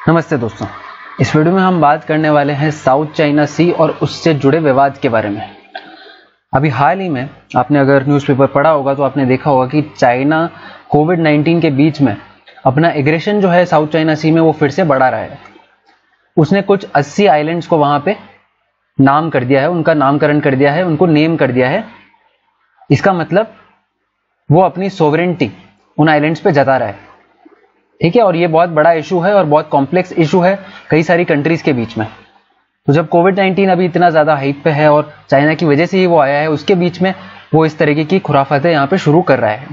नमस्ते दोस्तों, इस वीडियो में हम बात करने वाले हैं साउथ चाइना सी और उससे जुड़े विवाद के बारे में। अभी हाल ही में आपने अगर न्यूज़पेपर पढ़ा होगा तो आपने देखा होगा कि चाइना कोविड-19 के बीच में अपना एग्रेशन जो है साउथ चाइना सी में वो फिर से बढ़ा रहा है। उसने कुछ 80 आइलैंड्स को वहां पे नाम कर दिया है, उनका नामकरण कर दिया है, उनको नेम कर दिया है। इसका मतलब वो अपनी सोवरेनिटी उन आइलैंड्स पे जता रहा है, ठीक है। और ये बहुत बड़ा इशू है और बहुत कॉम्प्लेक्स इशू है कई सारी कंट्रीज के बीच में। तो जब कोविड-19 अभी इतना ज्यादा हाइप पे है और चाइना की वजह से ही वो आया है, उसके बीच में वो इस तरीके की खुराफातें यहाँ पे शुरू कर रहा है।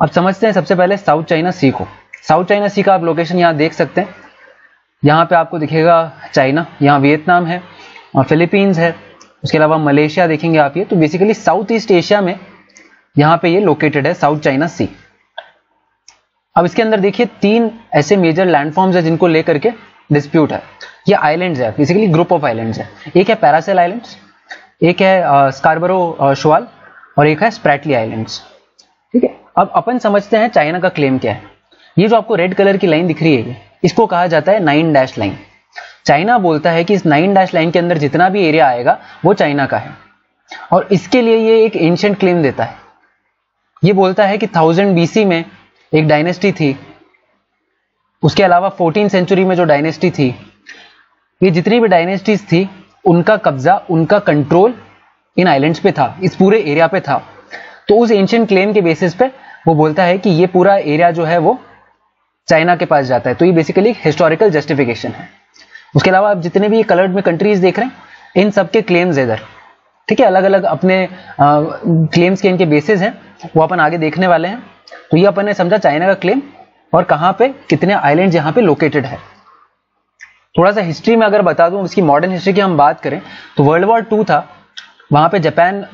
अब समझते हैं सबसे पहले साउथ चाइना सी को। साउथ चाइना सी का आप लोकेशन यहाँ देख सकते हैं। यहाँ पे आपको दिखेगा चाइना, यहाँ वियतनाम है और फिलीपींस है, उसके अलावा मलेशिया देखेंगे आप। ये तो बेसिकली साउथ ईस्ट एशिया में यहाँ पे ये लोकेटेड है साउथ चाइना सी। अब इसके अंदर देखिए 3 ऐसे मेजर लैंडफॉर्म्स है जिनको लेकर के डिस्प्यूट है। ये आइलैंड्स है, बेसिकली ग्रुप ऑफ आइलैंड्स है। एक है पैरासेल आइलैंड्स, एक है स्कारबरो शोआल और एक है स्प्रैटली आइलैंड्स, ठीक है। अब अपन समझते हैं चाइना का क्लेम क्या है। ये जो आपको रेड कलर की लाइन दिख रही है, इसको कहा जाता है 9 डैश लाइन। चाइना बोलता है कि इस 9 डैश लाइन के अंदर जितना भी एरिया आएगा वो चाइना का है, और इसके लिए ये एक एंशिएंट क्लेम देता है। ये बोलता है कि 1000 BC में एक डायनेस्टी थी, उसके अलावा 14th सेंचुरी में जो डायनेस्टी थी, ये जितनी भी डायनेस्टीज थी उनका कब्जा, उनका कंट्रोल इन आइलैंड्स पे था, इस पूरे एरिया पे था। तो उस एंशिएंट क्लेम के बेसिस पे वो बोलता है कि ये पूरा एरिया जो है वो चाइना के पास जाता है। तो ये बेसिकली हिस्टोरिकल जस्टिफिकेशन है। उसके अलावा आप जितने भी ये कलर्ड में कंट्रीज देख रहे हैं, इन सबके क्लेम्स इधर, ठीक है, अलग अलग अपने क्लेम्स के इनके बेसिस हैं, वो अपन आगे देखने वाले हैं। तो ये अपन ने समझा चाइना का क्लेम और कहां पे कितने आइलैंड यहां पे लोकेटेड है। थोड़ा सा हिस्ट्री में अगर बता दूं, इसकी मॉडर्न हिस्ट्री की हम बात करें तो वर्ल्ड वॉर 2 था, वहां पे जापान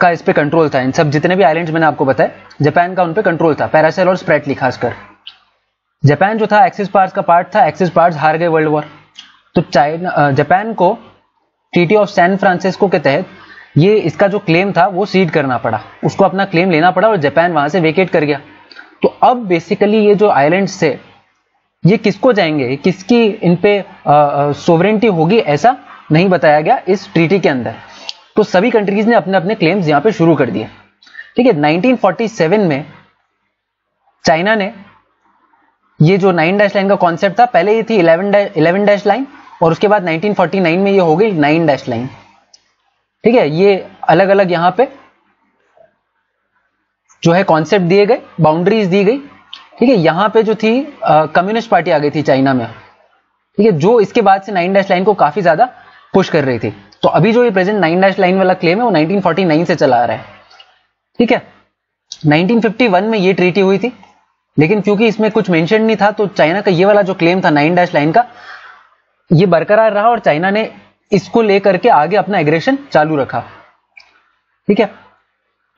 का इस पे कंट्रोल था। इन सब जितने भी आइलैंड्स मैंने आपको बताया, जापान का उन पे कंट्रोल था, पैरासेल और स्प्रैटली खासकर। जापान जो था एक्सिस पावर्स का पार्ट था, एक्सिस पावर्स हार गए वर्ल्ड वॉर। तो जापान को ट्रीटी ऑफ सैन फ्रांसिस्को के तहत ये इसका जो क्लेम था वो सीड करना पड़ा, उसको अपना क्लेम लेना पड़ा और जापान वहां से वेकेट कर गया। तो अब बेसिकली ये जो आइलैंड्स थे ये किसको जाएंगे, किसकी इन पे सोवरेनिटी होगी, ऐसा नहीं बताया गया इस ट्रीटी के अंदर। तो सभी कंट्रीज ने अपने अपने क्लेम्स यहां पे शुरू कर दिए, ठीक है। 1947 में चाइना ने ये जो 9 डैश लाइन का कॉन्सेप्ट था, पहले ये थी 11 डैश लाइन और उसके बाद 1949 में ये हो गई 9 डैश लाइन, ठीक है। ये अलग अलग यहां पे जो है कॉन्सेप्ट दिए गए, बाउंड्रीज दी गई, ठीक है। यहां पे जो थी कम्युनिस्ट पार्टी आ गई थी चाइना में, ठीक है, जो इसके बाद से 9 डैश लाइन को काफी ज्यादा पुश कर रही थी। तो अभी जो ये प्रेजेंट 9 डैश लाइन वाला क्लेम है वो 1949 से चला आ रहा है, ठीक है। 1951 में ये ट्रीटी हुई थी, लेकिन क्योंकि इसमें कुछ मेंशन नहीं था तो चाइना का ये वाला जो क्लेम था 9 डैश लाइन का, ये बरकरार रहा और चाइना ने इसको लेकर के आगे अपना एग्रेशन चालू रखा, ठीक है।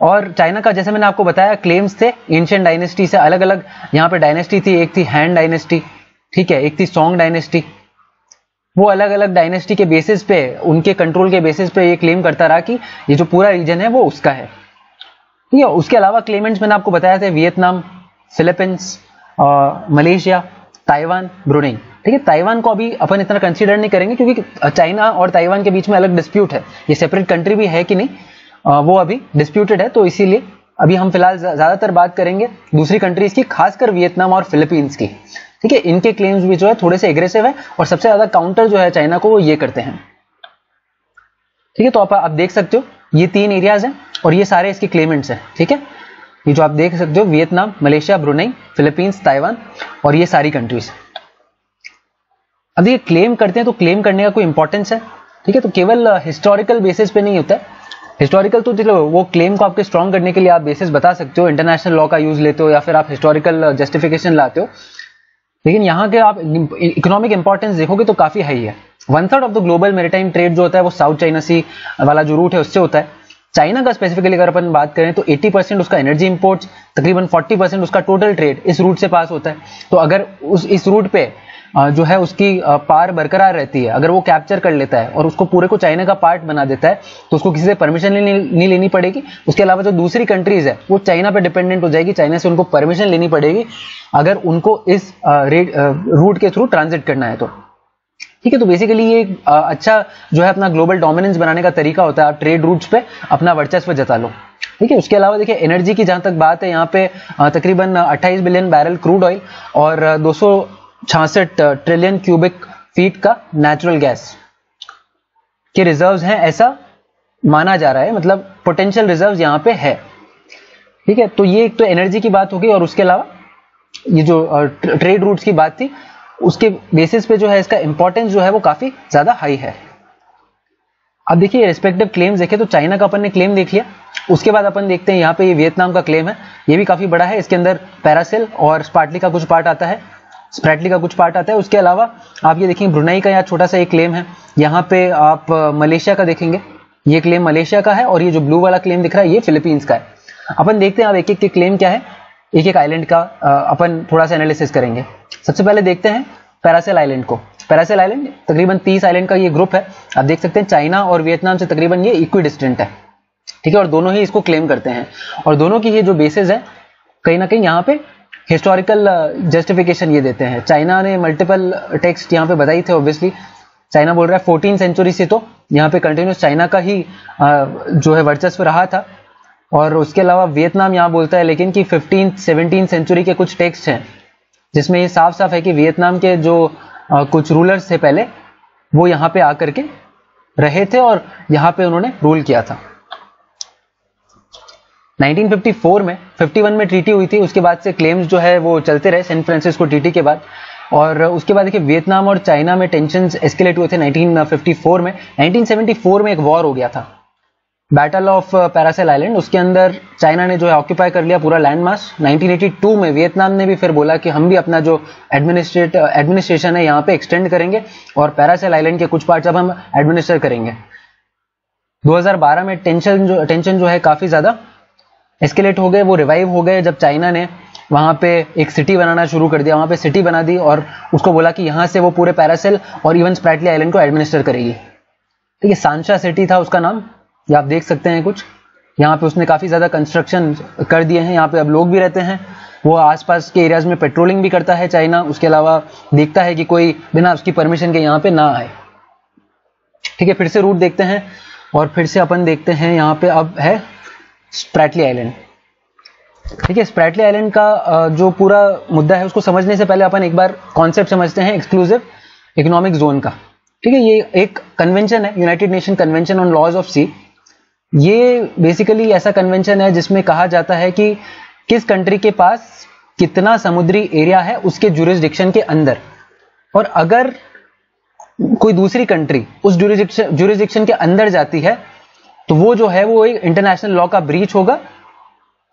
और चाइना का जैसे मैंने आपको बताया क्लेम्स थे एंशिएंट डायनेस्टी से अलग अलग। यहां पे डायनेस्टी थी, एक थी हैन डायनेस्टी, ठीक है, एक थी सोंग डायनेस्टी। वो अलग अलग डायनेस्टी के बेसिस पे, उनके कंट्रोल के बेसिस पे ये क्लेम करता रहा कि ये जो पूरा रीजन है वो उसका है, ठीक है। उसके अलावा क्लेमेंट्स मैंने आपको बताया थे Vietnam, Philippines, Malaysia, Taiwan, Brunei, ठीक है। ताइवान को अभी अपन इतना कंसीडर नहीं करेंगे क्योंकि चाइना और ताइवान के बीच में अलग डिस्प्यूट है, ये सेपरेट कंट्री भी है कि नहीं वो अभी डिस्प्यूटेड है। तो इसीलिए अभी हम फिलहाल ज्यादातर बात करेंगे दूसरी कंट्रीज की, खासकर वियतनाम और फिलीपींस की, ठीक है। इनके क्लेम्स भी जो है थोड़े से एग्रेसिव है और सबसे ज्यादा काउंटर जो है चाइना को वो ये करते हैं, ठीक है। तो आप देख सकते हो ये 3 एरियाज हैं और ये सारे इसके क्लेमेंट्स हैं, ठीक है। ये जो आप देख सकते हो Vietnam, Malaysia, Brunei, Philippines, Taiwan और ये सारी कंट्रीज। अब ये क्लेम करते हैं तो क्लेम करने का कोई इंपॉर्टेंस है, ठीक है। तो केवल हिस्टोरिकल बेसिस पे नहीं होता है। हिस्टोरिकल तो चलो वो क्लेम को आपके स्ट्रॉन्ग करने के लिए आप बेसिस बता सकते हो, इंटरनेशनल लॉ का यूज लेते हो या फिर आप हिस्टोरिकल जस्टिफिकेशन लाते हो, लेकिन यहाँ के आप इकोनॉमिक इंपॉर्टेंस देखोगे तो काफी हाई है। 1/3 of the global maritime trade जो होता है वो साउथ चाइना सी वाला जो रूट है उससे होता है। चाइना का स्पेसिफिकली अगर अपन बात करें तो 80% उसका एनर्जी इंपोर्ट्स, तकरीबन 40% उसका टोटल ट्रेड इस रूट से पास होता है। तो अगर इस रूट पे जो है उसकी पार बरकरार रहती है, अगर वो कैप्चर कर लेता है और उसको पूरे को चाइना का पार्ट बना देता है तो उसको किसी से परमिशन नहीं लेनी पड़ेगी। उसके अलावा जो दूसरी कंट्रीज है वो चाइना पे डिपेंडेंट हो जाएगी, चाइना से उनको परमिशन लेनी पड़ेगी अगर उनको इस रूट के थ्रू ट्रांजिट करना है तो। ठीक है, तो बेसिकली ये अच्छा जो है अपना ग्लोबल डोमिनेंस बनाने का तरीका होता है, आप ट्रेड रूट्स पे अपना वर्चस्व जता लो। ठीक है, उसके अलावा देखिए एनर्जी की जहां तक बात है, यहाँ पे तकरीबन 28 बिलियन बैरल क्रूड ऑयल और 266 ट्रिलियन क्यूबिक फीट का नेचुरल गैस के रिजर्व्स हैं, ऐसा माना जा रहा है, मतलब पोटेंशियल रिजर्व्स यहाँ पे है। ठीक है, तो ये एक तो एनर्जी की बात होगी और उसके अलावा ये जो ट्रेड रूट्स की बात थी उसके बेसिस पे जो है इसका इंपॉर्टेंस जो है वो काफी ज्यादा हाई है। अब देखिए रिस्पेक्टिव क्लेम्स देखें तो चाइना का अपन ने क्लेम देख लिया, उसके बाद अपन देखते हैं यहाँ पे ये वियतनाम का क्लेम है, ये भी काफी बड़ा है, इसके अंदर पैरासेल और स्पार्टली का कुछ पार्ट आता है, स्प्रैटली का कुछ पार्ट आता है। उसके अलावा आप ये देखेंगे ब्रुनाई का यहाँ छोटा सा एक क्लेम है, यहाँ पे आप मलेशिया का देखेंगे, ये क्लेम मलेशिया का है और ये जो ब्लू वाला क्लेम दिख रहा है ये फिलीपींस का है। अपन देखते हैं अब एक एक के क्लेम क्या है, एक एक आइलैंड का अपन थोड़ा सा एनालिसिस करेंगे। सबसे पहले देखते हैं पैरासेल आइलैंड को। पैरासेल आइलैंड तकरीबन 30 आइलैंड का ये ग्रुप है, आप देख सकते हैं चाइना और वियतनाम से तकरीबन ये इक्वी डिस्टेंट है। ठीक है, और दोनों ही इसको क्लेम करते हैं और दोनों की ये जो बेसिस है कहीं ना कहीं यहाँ पे हिस्टोरिकल जस्टिफिकेशन ये देते हैं। चाइना ने मल्टीपल टेक्स्ट यहाँ पे बताई थे, ऑब्वियसली चाइना बोल रहा है 14 सेंचुरी से तो यहाँ पे कंटिन्यूस चाइना का ही जो है वर्चस्व रहा था, और उसके अलावा वियतनाम यहाँ बोलता है लेकिन कि 15-17 सेंचुरी के कुछ टेक्स्ट हैं जिसमें ये साफ साफ है कि वियतनाम के जो कुछ रूलर्स थे पहले वो यहाँ पे आकर के रहे थे और यहाँ पे उन्होंने रूल किया था। 1954 में 51 में ट्रीटी हुई थी, उसके बाद से क्लेम्स जो है वो चलते रहे सैन फ्रांसिस्को ट्रीटी के बाद, और उसके बाद देखिए वियतनाम और चाइना में टेंशंस एस्केलेट हुए थे 1954 में। 1974 में एक वॉर हो गया था, बैटल ऑफ पैरासेल आइलैंड, उसके अंदर चाइना ने जो है ऑक्यूपाई कर लिया पूरा लैंड मास। 1982 में वियतनाम ने भी फिर बोला कि हम भी अपना जो एडमिनिस्ट्रेशन है यहाँ पे एक्सटेंड करेंगे और पैरासेल आइलैंड के कुछ पार्ट्स अब हम एडमिनिस्टर करेंगे। 2012 में टेंशन जो है काफी ज्यादा एस्केलेट हो गए, वो रिवाइव हो गए जब चाइना ने वहां पे एक सिटी बनाना शुरू कर दिया, वहां पे सिटी बना दी और उसको बोला कि यहां से वो पूरे पैरासेल और इवन स्प्रैटली आइलैंड को एडमिनिस्टर करेगी। ठीक है, सांशा सिटी था उसका नाम, ये आप देख सकते हैं कुछ, यहाँ पे उसने काफी ज्यादा कंस्ट्रक्शन कर दिए हैं, यहाँ पे अब लोग भी रहते हैं, वो आसपास के एरियाज में पेट्रोलिंग भी करता है चाइना, उसके अलावा देखता है कि कोई बिना उसकी परमिशन के यहाँ पे ना आए। ठीक है, फिर से रूट देखते हैं और फिर से अपन देखते हैं यहाँ पे अब है स्प्रैटली आइलैंड। ठीक है, स्प्रैटली आइलैंड का जो पूरा मुद्दा है उसको समझने से पहले अपन एक बार कॉन्सेप्ट समझते हैं एक्सक्लूसिव इकोनॉमिक जोन का। ठीक है, ये एक कन्वेंशन है, united nation convention on laws of sea. ये बेसिकली ऐसा कन्वेंशन है जिसमें कहा जाता है कि किस कंट्री के पास कितना समुद्री एरिया है उसके ज्यूरिसडिक्शन के अंदर, और अगर कोई दूसरी कंट्री उस ज्यूरिसडिक्शन के अंदर जाती है तो वो जो है वो एक इंटरनेशनल लॉ का ब्रीच होगा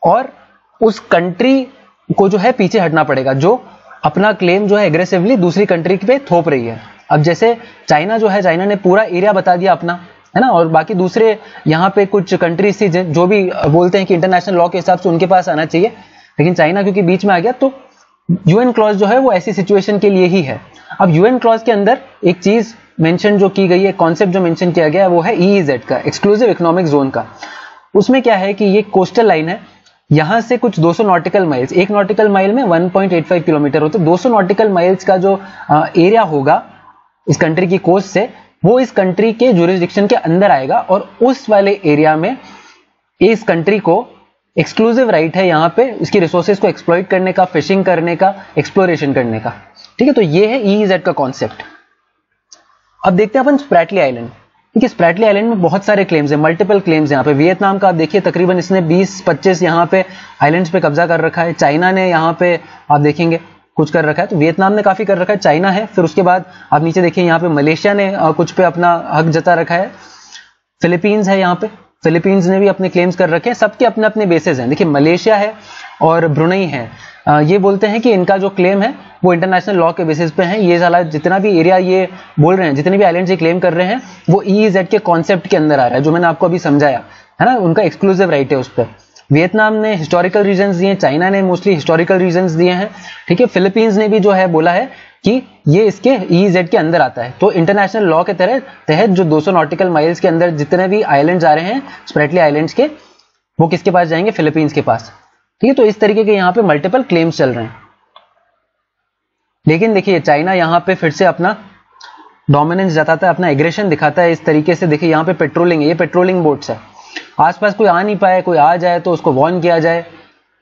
और उस कंट्री को जो है पीछे हटना पड़ेगा जो अपना क्लेम जो है एग्रेसिवली दूसरी कंट्री पे थोप रही है। अब जैसे चाइना जो है, चाइना ने पूरा एरिया बता दिया अपना, है ना, और बाकी दूसरे यहाँ पे कुछ कंट्रीज थी जो भी बोलते हैं कि इंटरनेशनल लॉ के हिसाब से उनके पास आना चाहिए, लेकिन चाइना क्योंकि बीच में आ गया तो यूएन क्लॉज जो है वो ऐसी सिचुएशन के लिए ही है। अब यूएन क्लॉज के अंदर एक चीज मेंशन जो की गई है, कॉन्सेप्ट जो मेंशन किया गया है वो है EEZ का, एक्सक्लूसिव इकोनॉमिक जोन का। उसमें क्या है कि ये कोस्टल लाइन है, यहां से कुछ 200 नॉटिकल माइल्स, एक नॉटिकल माइल में 1.85 किलोमीटर होते, 200 नॉटिकल माइल्स का जो एरिया होगा इस कंट्री की कोस्ट से वो इस कंट्री के ज्यूरिसडिक्शन के अंदर आएगा और उस वाले एरिया में इस कंट्री को एक्सक्लूसिव राइट है यहाँ पे इसकी रिसोर्सेज को एक्सप्लॉइट करने का, फिशिंग करने का, एक्सप्लोरेशन करने का। ठीक है, तो ये है EEZ का कॉन्सेप्ट। अब देखते हैं अपन स्प्रैटली आइलैंड। ठीक है, स्प्रैटली आइलैंड में बहुत सारे क्लेम्स हैं, मल्टीपल क्लेम्स यहाँ पे। वियतनाम का आप देखिए तकरीबन इसने 20-25 यहाँ पे आइलैंड्स पे कब्जा कर रखा है। चाइना ने यहाँ पे आप देखेंगे कुछ कर रखा है, तो वियतनाम ने काफी कर रखा है, चाइना है, फिर उसके बाद आप नीचे देखिए यहाँ पे मलेशिया ने कुछ पे अपना हक जता रखा है, फिलीपींस है यहाँ पे, फिलीपींस ने भी अपने क्लेम्स कर रखे हैं, सबके अपने अपने बेसिस हैं। देखिए मलेशिया है और ब्रुनेई है, ये बोलते हैं कि इनका जो क्लेम है वो इंटरनेशनल लॉ के बेसिस पे है। ये साला जितना भी एरिया ये बोल रहे हैं, जितने भी आइलैंड ये क्लेम कर रहे हैं वो EEZ के कॉन्सेप्ट के अंदर आ रहा है, जो मैंने आपको अभी समझाया है ना, उनका एक्सक्लूसिव राइट है उस पर। वियतनाम ने हिस्टोरिकल रीजंस दिए, चाइना ने मोस्टली हिस्टोरिकल रीजंस दिए हैं। ठीक है, फिलीपींस ने भी जो है बोला है कि ये इसके EEZ के अंदर आता है। तो इंटरनेशनल लॉ के तहत जो 200 नॉटिकल माइल्स के अंदर जितने भी आइलैंड्स आ रहे हैं स्प्रेटली आइलैंड्स के, वो किसके पास जाएंगे? फिलीपींस के पास। ठीक है, तो इस तरीके के यहाँ पे मल्टीपल क्लेम्स चल रहे हैं। लेकिन देखिए चाइना यहाँ पे फिर से अपना डोमिनेंस जताता है, अपना एग्रेशन दिखाता है इस तरीके से। देखिए यहाँ पे पेट्रोलिंग है, ये पेट्रोलिंग बोट्स है, आसपास कोई आ नहीं पाए, कोई आ जाए तो उसको वार्न किया जाए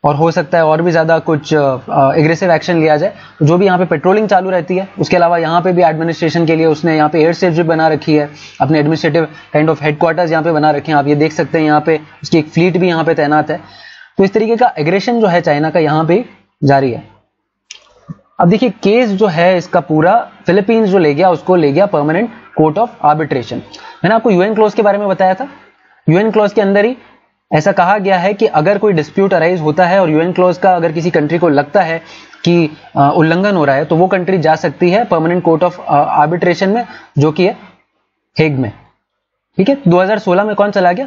और हो सकता है और भी ज्यादा कुछ एग्रेसिव एक्शन लिया जाए। तो जो भी यहाँ पे पेट्रोलिंग चालू रहती है। उसके अलावा यहाँ पे भी एडमिनिस्ट्रेशन के लिए उसने यहाँ पे एयर स्ट्रिप भी बना रखी है, अपने एडमिनिस्ट्रेटिव काइंड ऑफ हेडक्वार्टर्स यहाँ पे बना रखे हैं। आप ये देख सकते हैं यहाँ पे उसकी एक फ्लीट भी यहाँ पे तैनात है। तो इस तरीके का एग्रेशन जो है चाइना का यहाँ पे जारी है। अब देखिए केस जो है इसका पूरा फिलीपींस जो ले गया, उसको ले गया परमानेंट कोर्ट ऑफ आर्बिट्रेशन। मैंने आपको यूएन क्लॉज के बारे में बताया था। यूएन क्लॉज के अंदर ही ऐसा कहा गया है कि अगर कोई डिस्प्यूट अराइज होता है और यूएन क्लॉज का अगर किसी कंट्री को लगता है कि उल्लंघन हो रहा है, तो वो कंट्री जा सकती है परमानेंट कोर्ट ऑफ आर्बिट्रेशन में, जो कि है हेग में। ठीक है, 2016 में कौन चला गया?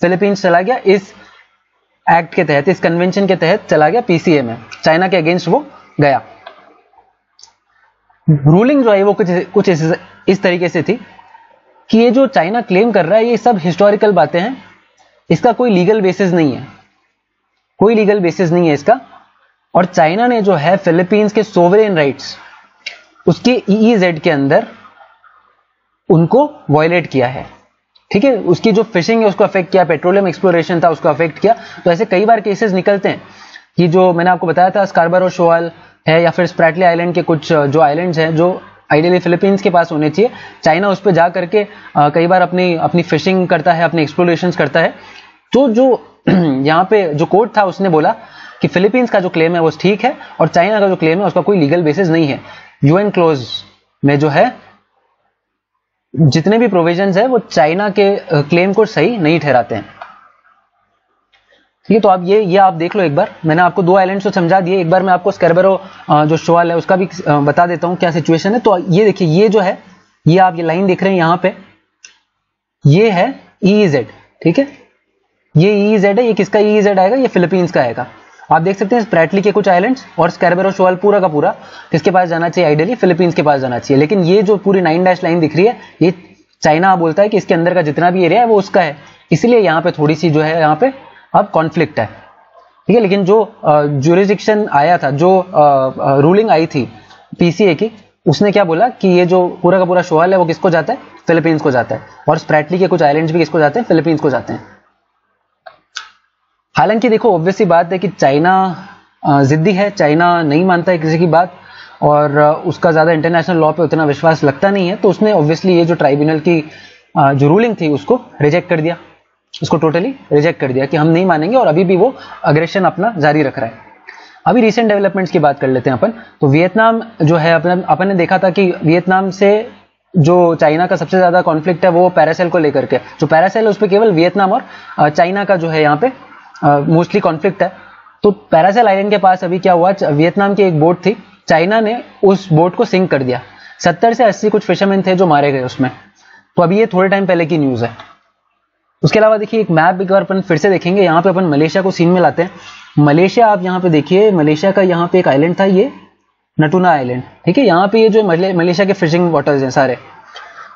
फिलीपींस चला गया। इस एक्ट के तहत, इस कन्वेंशन के तहत चला गया पीसीए में, चाइना के अगेंस्ट वो गया। रूलिंग जो है वो कुछ इस तरीके से थी कि ये जो चाइना क्लेम कर रहा है ये सब हिस्टोरिकल बातें हैं, इसका कोई लीगल बेसिस नहीं है, कोई लीगल बेसिस नहीं है इसका। और चाइना ने जो है फिलीपींस के सोवरेन राइट्स उसके EEZ के अंदर उनको वायलेट किया है। ठीक है, उसकी जो फिशिंग है उसको अफेक्ट किया, पेट्रोलियम एक्सप्लोरेशन था उसको अफेक्ट किया। तो ऐसे कई बार केसेस निकलते हैं कि जो मैंने आपको बताया था स्कार्बरो शोल है या फिर स्प्रैटली आइलैंड के कुछ जो आइलैंड्स हैं जो आइडियली फिलीपींस के पास होने चाहिए, चाइना उस पर जा करके कई बार अपनी फिशिंग करता है, अपनी एक्सप्लोरेशंस करता है। तो जो यहाँ पे जो कोर्ट था उसने बोला कि फिलीपींस का जो क्लेम है वो ठीक है और चाइना का जो क्लेम है उसका कोई लीगल बेसिस नहीं है। यूएन क्लोज में जो है जितने भी प्रोविजंस है वो चाइना के क्लेम को सही नहीं ठहराते हैं। ठीक है, तो आप ये आप देख लो एक बार। मैंने आपको 2 आइलैंड्स तो समझा दिए, एक बार मैं आपको स्कैर्बरो जो शोल है उसका भी बता देता हूं क्या सिचुएशन है। तो ये देखिए, ये जो है ये आप ये लाइन देख रहे हैं यहाँ पे, ये है EEZ। ठीक है, ये EEZ है। ये किसका EEZ आएगा? ये फिलीपींस का आएगा। आप देख सकते हैं स्प्रैटली के कुछ आइलैंड्स और स्कैर्बरो शोल पूरा का पूरा किसके पास जाना चाहिए? आइडियली फिलीपींस के पास जाना चाहिए। लेकिन ये जो पूरी 9 डैश लाइन दिख रही है ये चाइना बोलता है कि इसके अंदर का जितना भी एरिया है वो उसका है, इसलिए यहाँ पे थोड़ी सी जो है यहाँ पे अब कॉन्फ्लिक्ट है। ठीक है, लेकिन जो ज्यूरिसडिक्शन आया था, जो रूलिंग आई थी पीसीए की, उसने क्या बोला कि ये जो पूरा का पूरा शोल है वो किसको जाता है? फिलीपींस को जाता है। और स्प्रैटली के कुछ आइलैंड्स भी किसको जाते हैं? फिलीपींस को जाते हैं। हालांकि देखो ऑब्वियसली बात है कि चाइना जिद्दी है, चाइना नहीं मानता है किसी की बात और उसका ज्यादा इंटरनेशनल लॉ पे उतना विश्वास लगता नहीं है। तो उसने ऑब्वियसली ये जो ट्राइब्यूनल की जो रूलिंग थी उसको रिजेक्ट कर दिया, उसको टोटली रिजेक्ट कर दिया कि हम नहीं मानेंगे और अभी भी वो अग्रेशन अपना जारी रख रहा है। अभी रिसेंट डेवलपमेंट्स की बात कर लेते हैं अपन। तो वियतनाम जो है अपन ने देखा था कि वियतनाम से जो चाइना का सबसे ज्यादा कॉन्फ्लिक्ट है वो पैरासेल को लेकर के, जो पैरासेल है उस पर केवल वियतनाम और चाइना का जो है यहाँ पे मोस्टली कॉन्फ्लिक्ट है। तो पैरासेल आइलैंड के पास अभी क्या हुआ, वियतनाम की एक बोट थी, चाइना ने उस बोट को सिंक कर दिया। 70 से 80 कुछ फिशरमैन थे जो मारे गए उसमें। तो अभी ये थोड़े टाइम पहले की न्यूज है। उसके अलावा देखिए एक मैप एक बार अपन फिर से देखेंगे, यहाँ पे अपन मलेशिया को सीन में लाते हैं। मलेशिया आप यहाँ पे देखिए, मलेशिया का यहाँ पे एक आइलैंड था, ये नटूना आइलैंड। ठीक है, यहाँ पे ये जो मलेशिया के फिशिंग वाटर्स हैं सारे।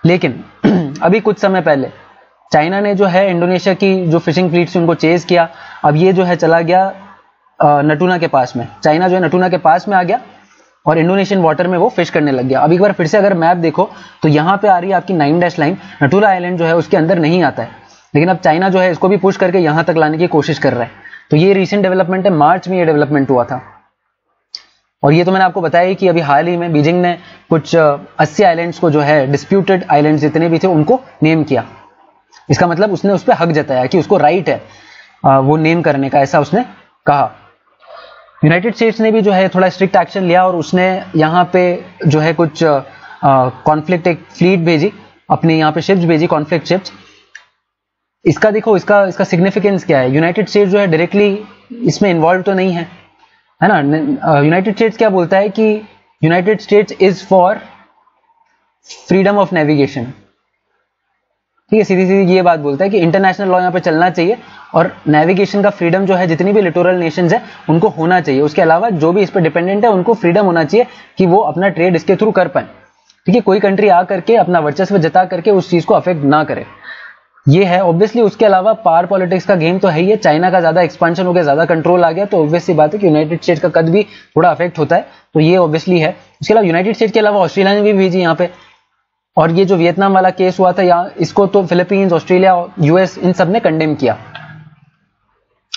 लेकिन अभी कुछ समय पहले चाइना ने जो है इंडोनेशिया की जो फिशिंग फ्लीट से उनको चेज किया। अब ये जो है चला गया नटूना के पास में, चाइना जो है नटूना के पास में आ गया और इंडोनेशियन वाटर में वो फिश करने लग गया। अब एक बार फिर से अगर मैप देखो तो यहाँ पे आ रही है आपकी 9 डैश लाइन, नटूला आइलैंड जो है उसके अंदर नहीं आता है, लेकिन अब चाइना जो है इसको भी पुश करके यहाँ तक लाने की कोशिश कर रहा है। तो ये रिसेंट डेवलपमेंट है, मार्च में ये डेवलपमेंट हुआ था। और ये तो मैंने आपको बताया ही कि अभी हाल ही में बीजिंग ने कुछ 80 आइलैंड्स को जो है डिस्प्यूटेड आइलैंड्स जितने भी थे उनको नेम किया। इसका मतलब उसने उस पर हक जताया कि उसको राइट है वो नेम करने का, ऐसा उसने कहा। यूनाइटेड स्टेट्स ने भी जो है थोड़ा स्ट्रिक्ट एक्शन लिया और उसने यहाँ पे जो है कुछ कॉन्फ्लिक्ट एक फ्लीट भेजी, अपने यहाँ पे शिप्स भेजी, कॉन्फ्लिक्ट शिप्स। इसका देखो इसका सिग्निफिकेंस क्या है। यूनाइटेड स्टेट्स जो है डायरेक्टली इसमें इन्वॉल्व तो नहीं है, है ना। यूनाइटेड स्टेट्स क्या बोलता है कि United states is for freedom of navigation. ठीक है, सीधी सीधी ये बात बोलता है कि इंटरनेशनल लॉ यहाँ पे चलना चाहिए और नेविगेशन का फ्रीडम जो है जितनी भी लिटोरल नेशंस है उनको होना चाहिए। उसके अलावा जो भी इस पर डिपेंडेंट है उनको फ्रीडम होना चाहिए कि वो अपना ट्रेड इसके थ्रू कर पाए। ठीक है, कोई कंट्री आ करके अपना वर्चस्व जता करके उस चीज को अफेक्ट ना करे, ये है ऑब्वियसली। उसके अलावा पावर पॉलिटिक्स का गेम तो है ही है, चाइना का ज्यादा एक्सपेंशन हो गया, ज्यादा कंट्रोल आ गया, तो ऑब्वियसली बात है कि यूनाइटेड स्टेट्स का कद भी थोड़ा अफेक्ट होता है, तो ये ऑब्वियसली है। उसके अलावा यूनाइटेड स्टेट्स के अलावा ऑस्ट्रेलिया ने भी भेजी यहाँ पे, और ये जो वियतनाम वाला केस हुआ था यहाँ, इसको तो फिलीपींस, ऑस्ट्रेलिया, यूएस इन सब ने कंडेम किया।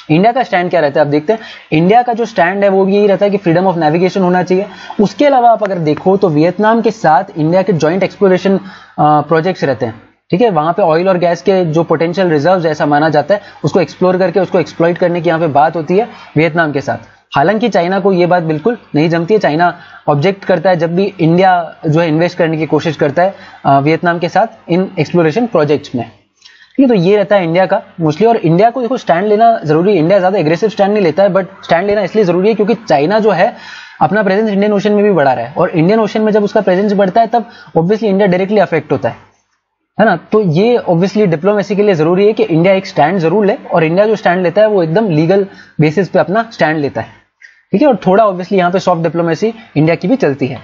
इंडिया का स्टैंड क्या रहता है, आप देखते हैं इंडिया का जो स्टैंड है वो भी यही रहता है कि फ्रीडम ऑफ नेविगेशन होना चाहिए। उसके अलावा आप अगर देखो तो वियतनाम के साथ इंडिया के जॉइंट एक्सप्लोरेशन प्रोजेक्ट्स रहते हैं। ठीक है, वहां पे ऑयल और गैस के जो पोटेंशियल रिजर्व्स ऐसा माना जाता है उसको एक्सप्लोर करके उसको एक्सप्लॉइट करने की यहाँ पे बात होती है वियतनाम के साथ। हालांकि चाइना को ये बात बिल्कुल नहीं जमती है, चाइना ऑब्जेक्ट करता है जब भी इंडिया जो है इन्वेस्ट करने की कोशिश करता है वियतनाम के साथ इन एक्सप्लोरेशन प्रोजेक्ट्स में। ठीक है, तो ये रहता है इंडिया का मोस्टली। और इंडिया को देखो स्टैंड लेना जरूरी है, इंडिया ज्यादा एग्रेसिव स्टैंड नहीं लेता है, बट स्टैंड लेना इसलिए जरूरी है क्योंकि चाइना जो है अपना प्रेजेंस इंडियन ओशन में भी बढ़ा रहा है, और इंडियन ओशन में जब उसका प्रेजेंस बढ़ता है तब ऑब्वियसली इंडिया डायरेक्टली अफेक्ट होता है ना। तो ये ऑब्वियसली डिप्लोमेसी के लिए जरूरी है कि इंडिया एक स्टैंड जरूर ले, और इंडिया जो स्टैंड लेता है वो एकदम लीगल बेसिस पे अपना स्टैंड लेता है। ठीक है, और थोड़ा ऑब्वियसली यहाँ पे सॉफ्ट डिप्लोमेसी इंडिया की भी चलती है।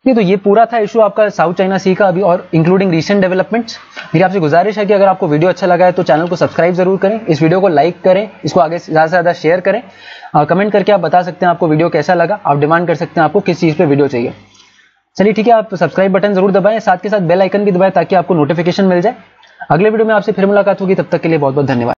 तो ये पूरा था इशू आपका साउथ चाइना सी का अभी, और इंक्लूडिंग रीसेंट डेवलपमेंट्स। मेरी आपसे गुजारिश है कि अगर आपको वीडियो अच्छा लगा है तो चैनल को सब्सक्राइब जरूर करें, इस वीडियो को लाइक करें, इसको आगे ज्यादा से ज्यादा शेयर करें। कमेंट करके आप बता सकते हैं आपको वीडियो कैसा लगा, आप डिमांड कर सकते हैं आपको किस चीज पे वीडियो चाहिए। चलिए ठीक है, आप सब्सक्राइब बटन जरूर दबाएं, साथ के साथ बेल आइकन भी दबाएं ताकि आपको नोटिफिकेशन मिल जाए। अगले वीडियो में आपसे फिर मुलाकात होगी, तब तक के लिए बहुत बहुत धन्यवाद।